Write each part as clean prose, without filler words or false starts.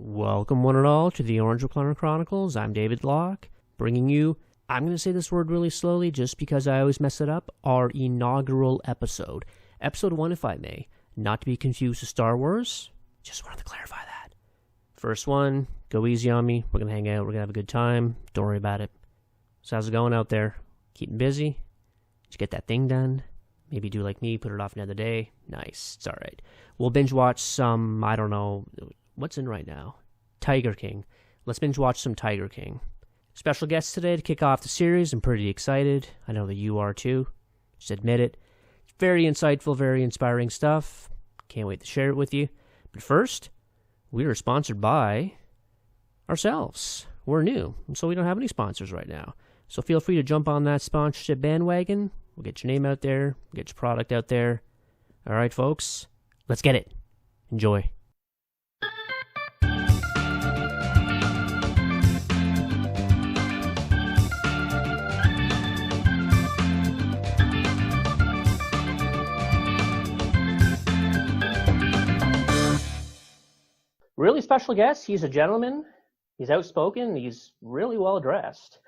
Welcome one and all to the Orange Recliner Chronicles. I'm David Locke, bringing you, I'm going to say this word really slowly just because I always mess it up, our inaugural episode. Episode 1, if I may. Not to be confused with Star Wars. Just wanted to clarify that. First one, go easy on me. We're going to hang out. We're going to have a good time. Don't worry about it. So how's it going out there? Keeping busy? Did you get that thing done? Maybe do like me, put it off another day. Nice. It's all right. We'll binge watch some, I don't know, what's in right now? Tiger King. Let's binge watch some Tiger King. Special guest today to kick off the series. I'm pretty excited. I know that you are too. Just admit it. Very insightful, very inspiring stuff. Can't wait to share it with you. But first, we are sponsored by ourselves. We're new, and so we don't have any sponsors right now. So feel free to jump on that sponsorship bandwagon. We'll get your name out there, get your product out there. All right, folks, let's get it. Enjoy. Really special guest. He's a gentleman. He's outspoken. He's really well dressed.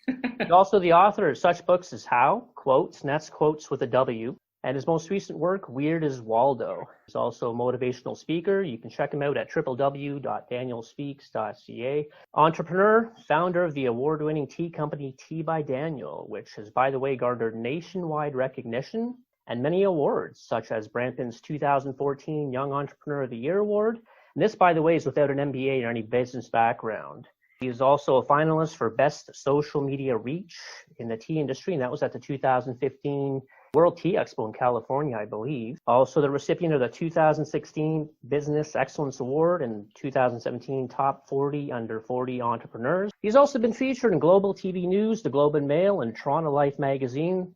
He's also the author of such books as How, quotes, and that's quotes with a W, and his most recent work, Weird as Waldo. He's also a motivational speaker. You can check him out at www.danielspeaks.ca. Entrepreneur, founder of the award-winning tea company Tea by Daniel, which has, by the way, garnered nationwide recognition and many awards, such as Brampton's 2014 Young Entrepreneur of the Year Award. And this, by the way, is without an MBA or any business background. He is also a finalist for Best Social Media Reach in the tea industry, and that was at the 2015 World Tea Expo in California, I believe. Also the recipient of the 2016 Business Excellence Award and 2017 Top 40 Under 40 Entrepreneurs. He's also been featured in Global TV News, The Globe and Mail, and Toronto Life magazine.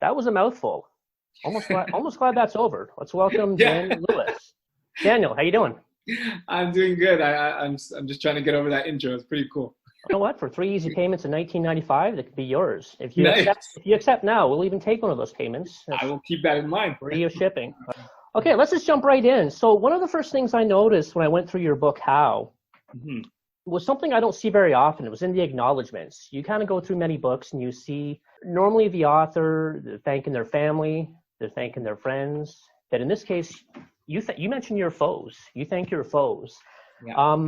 That was a mouthful. Almost glad that's over. Let's welcome Daniel Lewis. Daniel, how you doing? I'm doing good. I'm just trying to get over that intro. It's pretty cool. You know what? For 3 easy payments in $19.95, that could be yours. If you Nice. accept now, we'll even take one of those payments. I will keep that in mind. Free of shipping. Okay, let's just jump right in. So one of the first things I noticed when I went through your book, How, was something I don't see very often. It was in the acknowledgments. You kind of go through many books and you see normally the author, they're thanking their family, they're thanking their friends. But in this case, you mentioned your foes. You thank your foes. Yeah.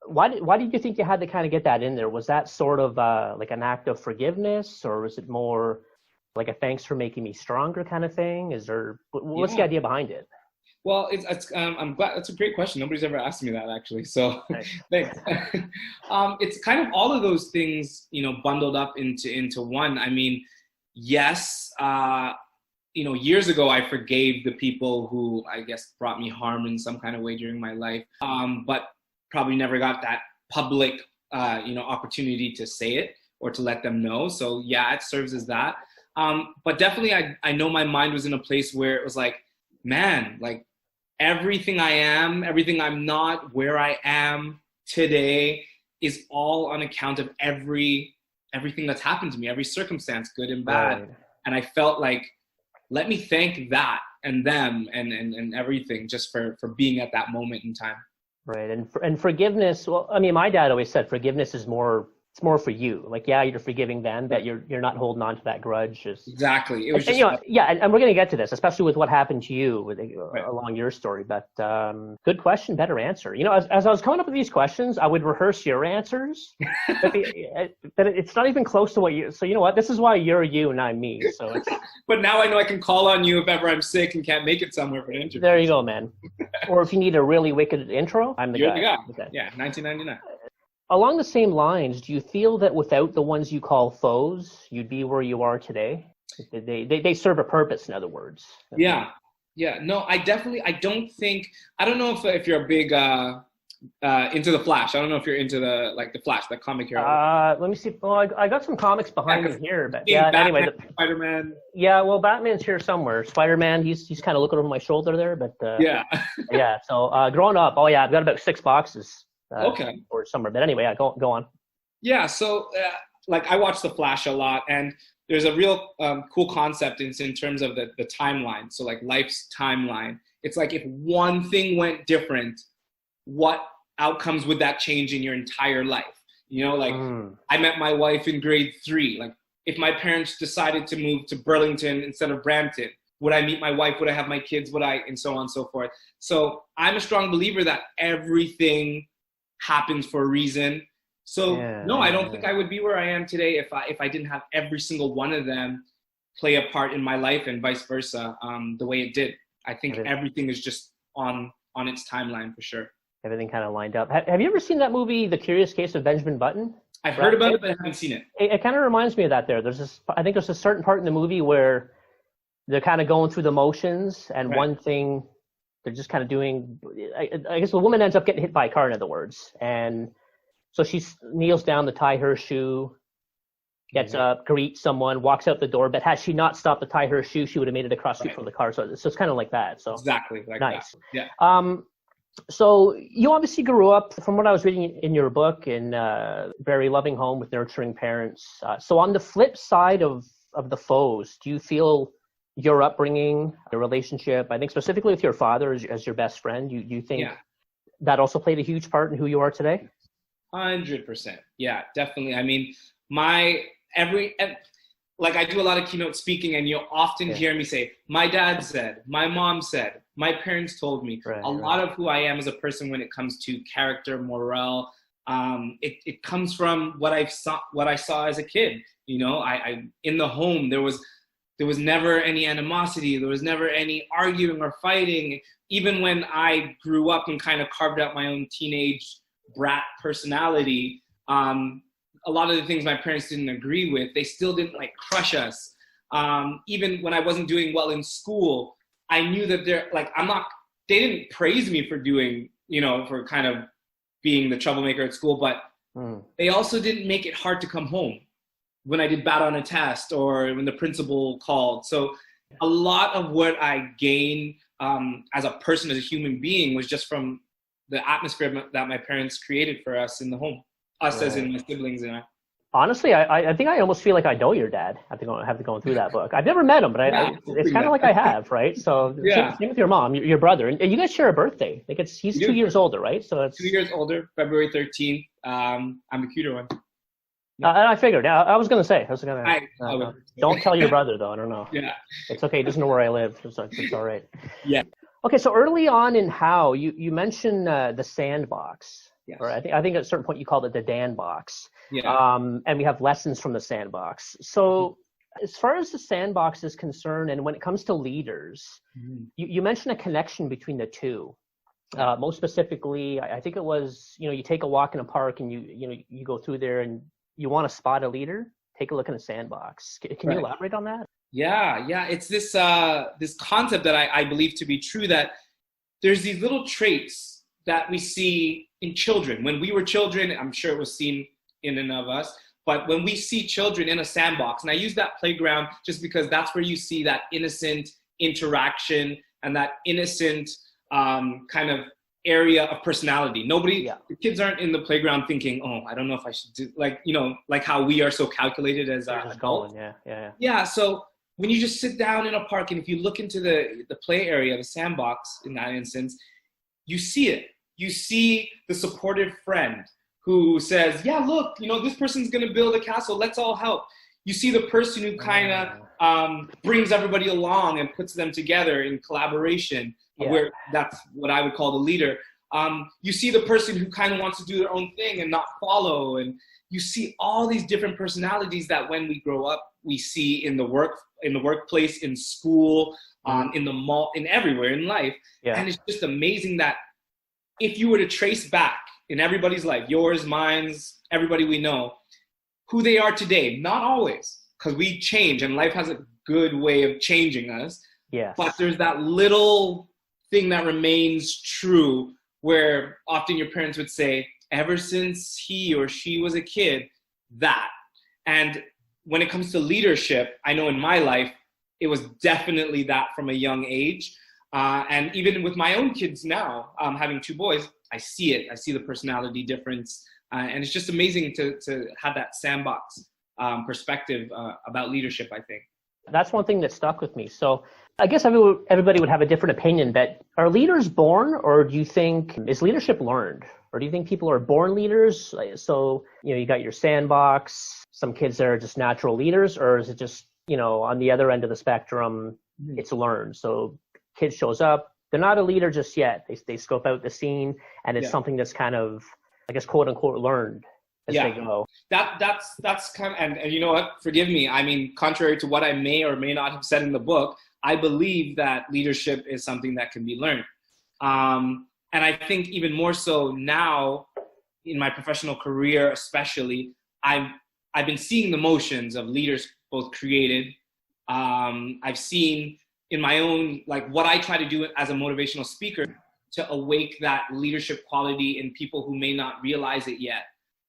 Why did you think you had to kind of get that in there? Was that sort of like an act of forgiveness, or was it more like a thanks for making me stronger kind of thing? What's the idea behind it? Well, I'm glad. That's a great question. Nobody's ever asked me that, actually. So thanks. It's kind of all of those things, bundled up into one. I mean, yes. Years ago, I forgave the people who, I guess, brought me harm in some kind of way during my life, but probably never got that public, opportunity to say it or to let them know. So yeah, it serves as that. But definitely, I know my mind was in a place where it was like, man, like everything I am, everything I'm not, where I am today is all on account of everything that's happened to me, every circumstance, good and bad. Right. And I felt like, let me thank that and them and everything just for being at that moment in time. Right. And forgiveness, well, I mean, my dad always said forgiveness is more for you. Like, yeah, you're forgiving them, but you're not holding on to that grudge. Exactly. It was and we're going to get to this, especially with what happened to you along your story. But good question, better answer. As I was coming up with these questions, I would rehearse your answers, but it's not even close to what you. So you know what? This is why you're you and I'm me. So it's. But now I know I can call on you if ever I'm sick and can't make it somewhere for an interview. There you go, man. Or if you need a really wicked intro, I'm the guy. You're the guy. Okay. Yeah, 1999. Along the same lines, do you feel that without the ones you call foes, you'd be where you are today? They serve a purpose, in other words. Yeah. No, I don't know if you're a big into the Flash. I don't know if you're into the Flash, that comic hero. Let me see. Well, I got some comics behind me here, but Batman, anyway. Spider-Man. Yeah, well, Batman's here somewhere. Spider-Man, he's kind of looking over my shoulder there, but yeah. Yeah. So growing up, I've got about 6 boxes. Okay. Or somewhere, but anyway, go on. Yeah. So I watch the Flash a lot, and there's a real cool concept in terms of the timeline. So like life's timeline. It's like if one thing went different, what outcomes would that change in your entire life? You know, like I met my wife in grade 3. Like if my parents decided to move to Burlington instead of Brampton, would I meet my wife? Would I have my kids? Would I, and so on and so forth. So I'm a strong believer that everything happens for a reason. So no, I don't think I would be where I am today if I didn't have every single one of them play a part in my life, and vice versa, the way it did. I think everything is just on its timeline for sure. Everything kind of lined up. Have you ever seen that movie, The Curious Case of Benjamin Button? I've heard about it, but I haven't seen it. It kind of reminds me of that there. I think there's a certain part in the movie where they're kind of going through the motions, and one thing they're just kind of doing, I guess the woman ends up getting hit by a car, in other words. And so she kneels down to tie her shoe, gets up, greets someone, walks out the door. But had she not stopped to tie her shoe, she would have made it across the street from the car. So it's kind of like that. So exactly like nice. That. Yeah. So you obviously grew up, from what I was reading in your book, in a very loving home with nurturing parents. So on the flip side of the foes, do you feel your upbringing, your relationship, I think specifically with your father as your best friend, you think that also played a huge part in who you are today? 100%. Yeah, definitely. I mean, like I do a lot of keynote speaking, and you'll often hear me say, my dad said, my mom said, my parents told me. A lot of who I am as a person when it comes to character, morale, it comes from what I saw as a kid. You know, I in the home, there was never any animosity. There was never any arguing or fighting. Even when I grew up and kind of carved out my own teenage brat personality, a lot of the things my parents didn't agree with, they still didn't like crush us. Even when I wasn't doing well in school, I knew that they didn't praise me for doing, for kind of being the troublemaker at school, but they also didn't make it hard to come home when I did bad on a test or when the principal called. So a lot of what I gained as a person, as a human being, was just from the atmosphere that my parents created for us in the home, us as in my siblings and I. Honestly, I think I almost feel like I know your dad after going through that book. I've never met him, but it's kind of like I have, right? So same with your mom, your brother, and you guys share a birthday. I think he's 2 years older, right? So it's 2 years older, February 13th. I'm the cuter one. I figured. I was gonna say. Don't tell your brother though. I don't know. Yeah. It's okay. He doesn't know where I live. It's all right. Yeah. Okay. So early on in How, you mentioned the sandbox. Yes. Or I think at a certain point you called it the Dan box. Yeah. And we have lessons from the sandbox. So as far as the sandbox is concerned, and when it comes to leaders, you mentioned a connection between the two. Most specifically, I think it was, you take a walk in a park and you go through there and you want to spot a leader, take a look in a sandbox. Can you elaborate on that? Yeah. It's this concept that I believe to be true, that there's these little traits that we see in children. When we were children, I'm sure it was seen in and of us, but when we see children in a sandbox, and I use that playground just because that's where you see that innocent interaction and that innocent kind of area of personality. The kids aren't in the playground thinking, oh, I don't know if I should do, like how we are so calculated as adults. Yeah. So when you just sit down in a park, and if you look into the play area, the sandbox in that instance, you see it. You see the supportive friend who says, yeah, look, this person's going to build a castle. Let's all help. You see the person who kind of brings everybody along and puts them together in collaboration, where that's what I would call the leader. You see the person who kind of wants to do their own thing and not follow. And you see all these different personalities that when we grow up, we see in the workplace, in school, in the mall, in everywhere in life. Yeah. And it's just amazing that if you were to trace back in everybody's life, yours, mine's, everybody we know, who they are today, not always, because we change and life has a good way of changing us. Yeah. But there's that little thing that remains true, where often your parents would say, ever since he or she was a kid, that. And when it comes to leadership, I know in my life, it was definitely that from a young age. And even with my own kids now, having 2 boys, I see it. I see the personality difference. And it's just amazing to have that sandbox perspective about leadership, I think. That's one thing that stuck with me. So I guess everybody would have a different opinion, but are leaders born, or do you think, is leadership learned? Or do you think people are born leaders? So, you got your sandbox, some kids that are just natural leaders, or is it just, on the other end of the spectrum, it's learned? So kid shows up, they're not a leader just yet. They scope out the scene, and it's something that's kind of, I guess, quote unquote, learned as they go. That's kind of, and you know what? Forgive me. I mean, contrary to what I may or may not have said in the book, I believe that leadership is something that can be learned. And I think even more so now in my professional career, especially, I've been seeing the motions of leaders both created. I've seen in my own, like what I try to do as a motivational speaker to awake that leadership quality in people who may not realize it yet.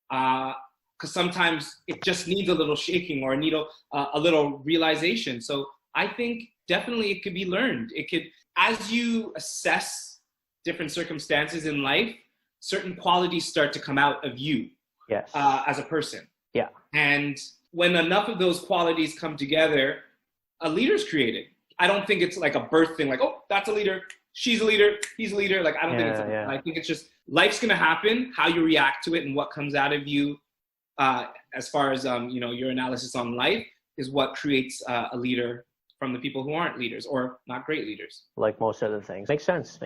Because sometimes it just needs a little shaking or a little realization. So I think definitely it could be learned. It could, as you assess different circumstances in life, certain qualities start to come out of you as a person. Yeah. And when enough of those qualities come together, a leader's created. I don't think it's like a birth thing, like, oh, that's a leader, she's a leader, he's a leader. Like, I don't think it's I think it's just life's going to happen, how you react to it and what comes out of you as far as, your analysis on life is what creates a leader from the people who aren't leaders or not great leaders. Like most other things. Makes sense.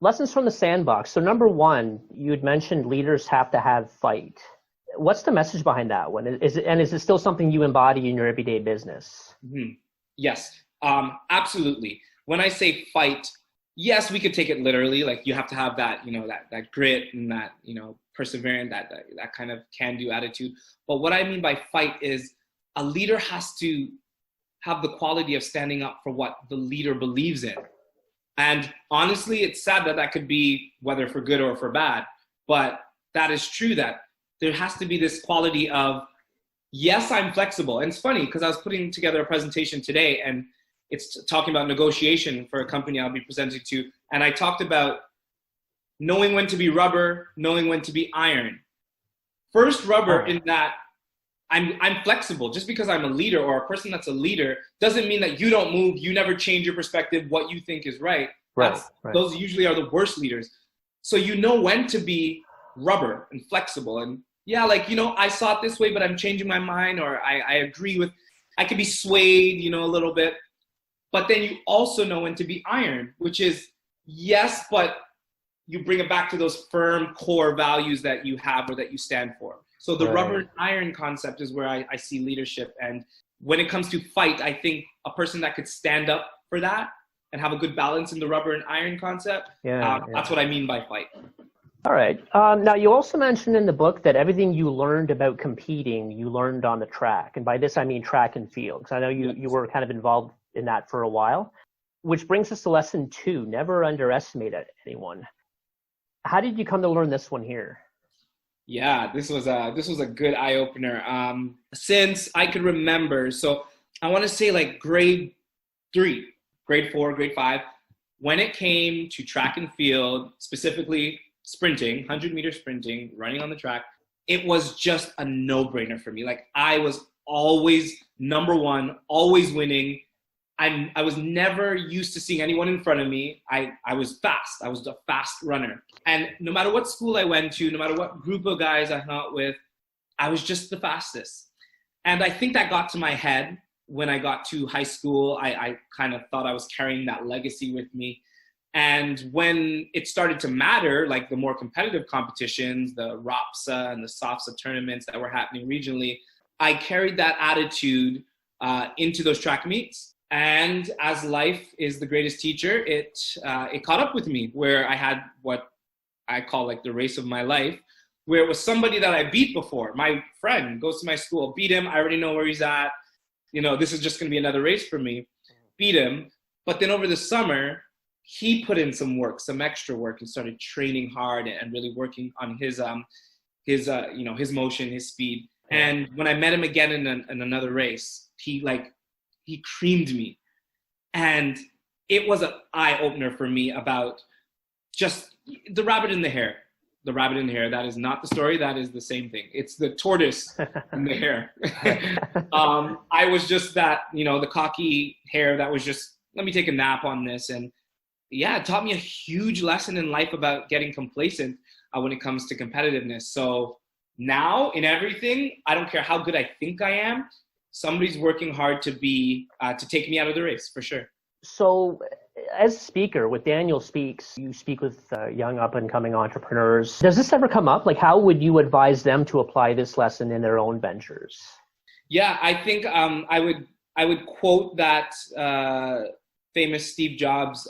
Lessons from the sandbox. So number one, you had mentioned leaders have to have fight. What's the message behind that one? Is it still something you embody in your everyday business? Mm-hmm. Yes, absolutely. When I say fight, yes, we could take it literally. Like you have to have that, that grit and that, perseverance, that kind of can-do attitude. But what I mean by fight is a leader has to have the quality of standing up for what the leader believes in. And honestly, it's sad that could be whether for good or for bad, but that is true that there has to be this quality of, yes, I'm flexible. And it's funny because I was putting together a presentation today and it's talking about negotiation for a company I'll be presenting to. And I talked about knowing when to be rubber, knowing when to be iron. First rubber in that I'm flexible. Just because I'm a leader or a person that's a leader doesn't mean that you don't move, you never change your perspective, what you think is right. Right. Those usually are the worst leaders. So you know when to be rubber and flexible. And I saw it this way, but I'm changing my mind, or I agree with, I could be swayed, a little bit. But then you also know when to be iron, which is yes, but you bring it back to those firm core values that you have or that you stand for. So the rubber and iron concept is where I see leadership. And when it comes to fight, I think a person that could stand up for that and have a good balance in the rubber and iron concept, that's what I mean by fight. All right. Now, you also mentioned in the book that everything you learned about competing, you learned on the track. And by this, I mean track and field, because I know you were kind of involved in that for a while, which brings us to lesson 2, never underestimate anyone. How did you come to learn this one here? Yeah, this was a good eye opener. Since I could remember, so I want to say like grade 3, grade 4, grade 5, when it came to track and field, specifically sprinting, 100-meter sprinting, running on the track, it was just a no-brainer for me. Like I was always number one, always winning. I was never used to seeing anyone in front of me. I was fast. I was a fast runner. And no matter what school I went to, no matter what group of guys I hung out with, I was just the fastest. And I think that got to my head when I got to high school. I kind of thought I was carrying that legacy with me. And when it started to matter, like the more competitive competitions, the ROPSA and the SOFSA tournaments that were happening regionally, I carried that attitude into those track meets. And as life is the greatest teacher, it caught up with me, where I had what I call like the race of my life, where it was somebody that I beat before. My friend goes to my school, beat him. I already know where he's at. This is just going to be another race for me. Beat him. But then over the summer, he put in some work, some extra work, and started training hard and really working on his motion, his speed. And when I met him again in another race, he creamed me. And it was an eye-opener for me about just the rabbit in the hare. The rabbit in the hare, that is not the story, that is the same thing. It's the tortoise in the hare. I was just that, the cocky hare that was just, let me take a nap on this. And yeah, it taught me a huge lesson in life about getting complacent when it comes to competitiveness. So now in everything, I don't care how good I think I am, somebody's working hard to take me out of the race, for sure. So as a speaker with Daniel Speaks, you speak with young up and coming entrepreneurs. Does this ever come up? Like, how would you advise them to apply this lesson in their own ventures? Yeah, I think I would quote that famous Steve Jobs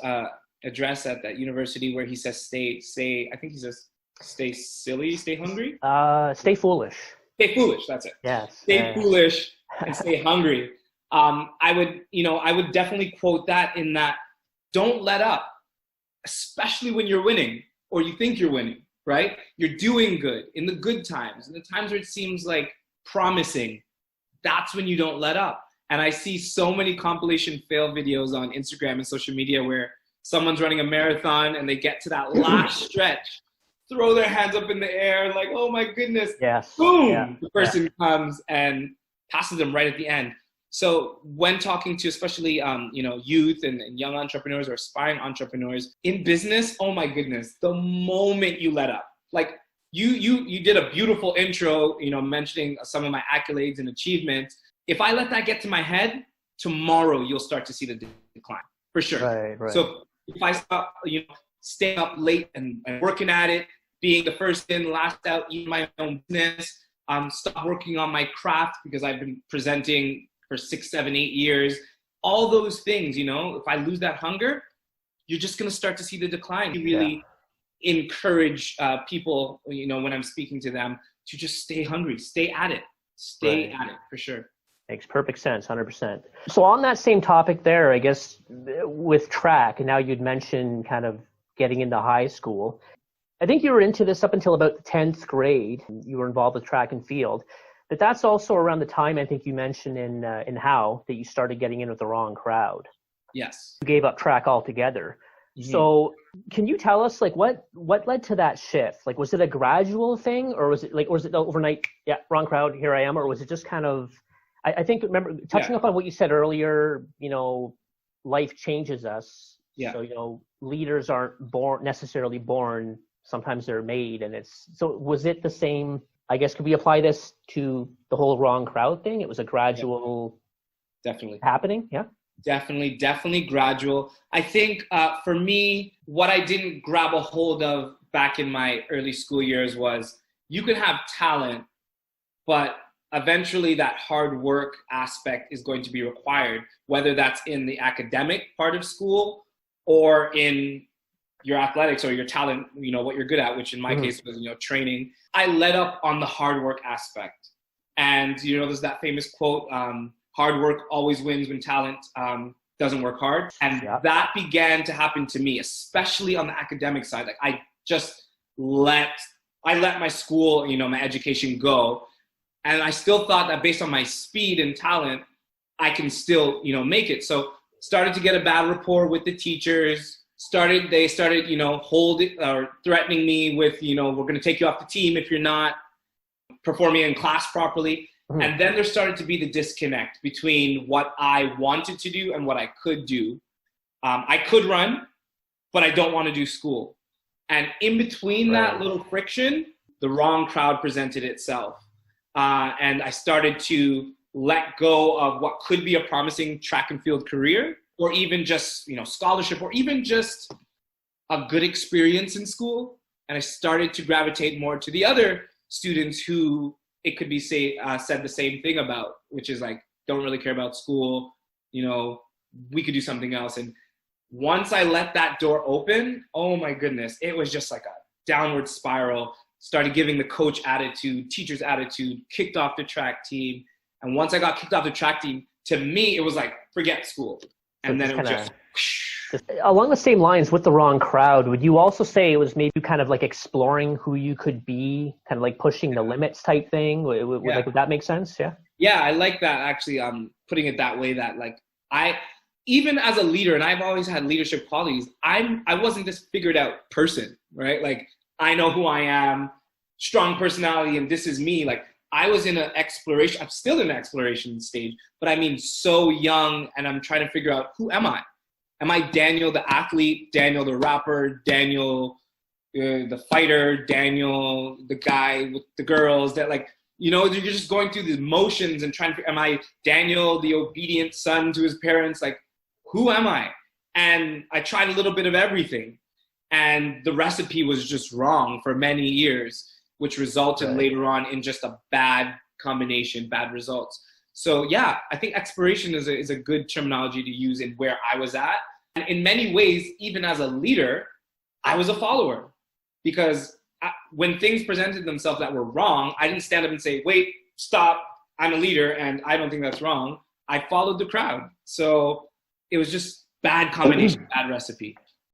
address at that university where he says, stay, I think he says, stay silly, stay hungry. Stay foolish. Stay foolish, that's it. Yes. Stay foolish and stay hungry. I would definitely quote that in that, don't let up, especially when you're winning or you think you're winning, right? You're doing good in the good times, in the times where it seems like promising. That's when you don't let up. And I see so many compilation fail videos on Instagram and social media where someone's running a marathon and they get to that last stretch, throw their hands up in the air like, oh my goodness, yes. Boom, yeah. the person comes and passes them right at the end. So when talking to especially youth and young entrepreneurs or aspiring entrepreneurs in business, oh my goodness, the moment you let up, like you did a beautiful intro, mentioning some of my accolades and achievements. If I let that get to my head, tomorrow you'll start to see the decline for sure. Right. So if I stop, staying up late and working at it, being the first in, last out, eating my own business, stop working on my craft because I've been presenting for 6, 7, 8 years, all those things, if I lose that hunger, you're just going to start to see the decline. You really encourage people, when I'm speaking to them, to just stay hungry, stay at it, at it for sure. Makes perfect sense, 100%. So on that same topic there, I guess with track, and now you'd mentioned kind of getting into high school. I think you were into this up until about the 10th grade. You were involved with track and field. But that's also around the time I think you mentioned in How that you started getting in with the wrong crowd. Yes. You gave up track altogether. Mm-hmm. So can you tell us like what led to that shift? Like, was it a gradual thing or was it overnight? Yeah, wrong crowd, here I am. Or was it just kind of, I think, remember touching up on what you said earlier, life changes us. Yeah. So, leaders aren't necessarily born. Sometimes they're made. And so was it the same? I guess, could we apply this to the whole wrong crowd thing? It was a gradual definitely happening. Yeah. Definitely gradual. I think for me, what I didn't grab a hold of back in my early school years was you could have talent, but eventually that hard work aspect is going to be required, whether that's in the academic part of school or in your athletics or your talent, what you're good at, which in my case was, training. I let up on the hard work aspect. And, there's that famous quote, hard work always wins when talent doesn't work hard. And that began to happen to me, especially on the academic side. Like I let my school, my education go. And I still thought that based on my speed and talent, I can still, make it. So started to get a bad rapport with the teachers. They started, holding or threatening me with, we're going to take you off the team if you're not performing in class properly. Mm-hmm. And then there started to be the disconnect between what I wanted to do and what I could do. I could run, but I don't want to do school. And in between that little friction, the wrong crowd presented itself. And I started to let go of what could be a promising track and field career, or even just, scholarship, or even just a good experience in school. And I started to gravitate more to the other students who it could be said the same thing about, which is like, don't really care about school, we could do something else. And once I let that door open, oh my goodness, it was just like a downward spiral. Started giving the coach attitude, teacher's attitude, kicked off the track team. And once I got kicked off the track team, to me, it was like, forget school. And then it was just along the same lines with the wrong crowd. Would you also say it was maybe kind of like exploring who you could be, kind of like pushing the limits type thing? Would that make sense? Yeah. Yeah, I like that actually. Putting it that way, that like even as a leader, and I've always had leadership qualities, I wasn't this figured out person, right? Like I know who I am, strong personality, and this is me. Like I was in an exploration, I'm still in an exploration stage, but I mean so young, and I'm trying to figure out, who am I? Am I Daniel the athlete, Daniel the rapper, Daniel the fighter, Daniel the guy with the girls that like, you know, you're just going through these motions and trying to, am I Daniel the obedient son to his parents? Like, who am I? And I tried a little bit of everything. And the recipe was just wrong for many years, which resulted later on in just a bad combination, bad results. So yeah, I think exploration is a good terminology to use in where I was at. And in many ways, even as a leader, I was a follower. Because when things presented themselves that were wrong, I didn't stand up and say, wait, stop, I'm a leader and I don't think that's wrong. I followed the crowd. So it was just bad combination, bad recipe.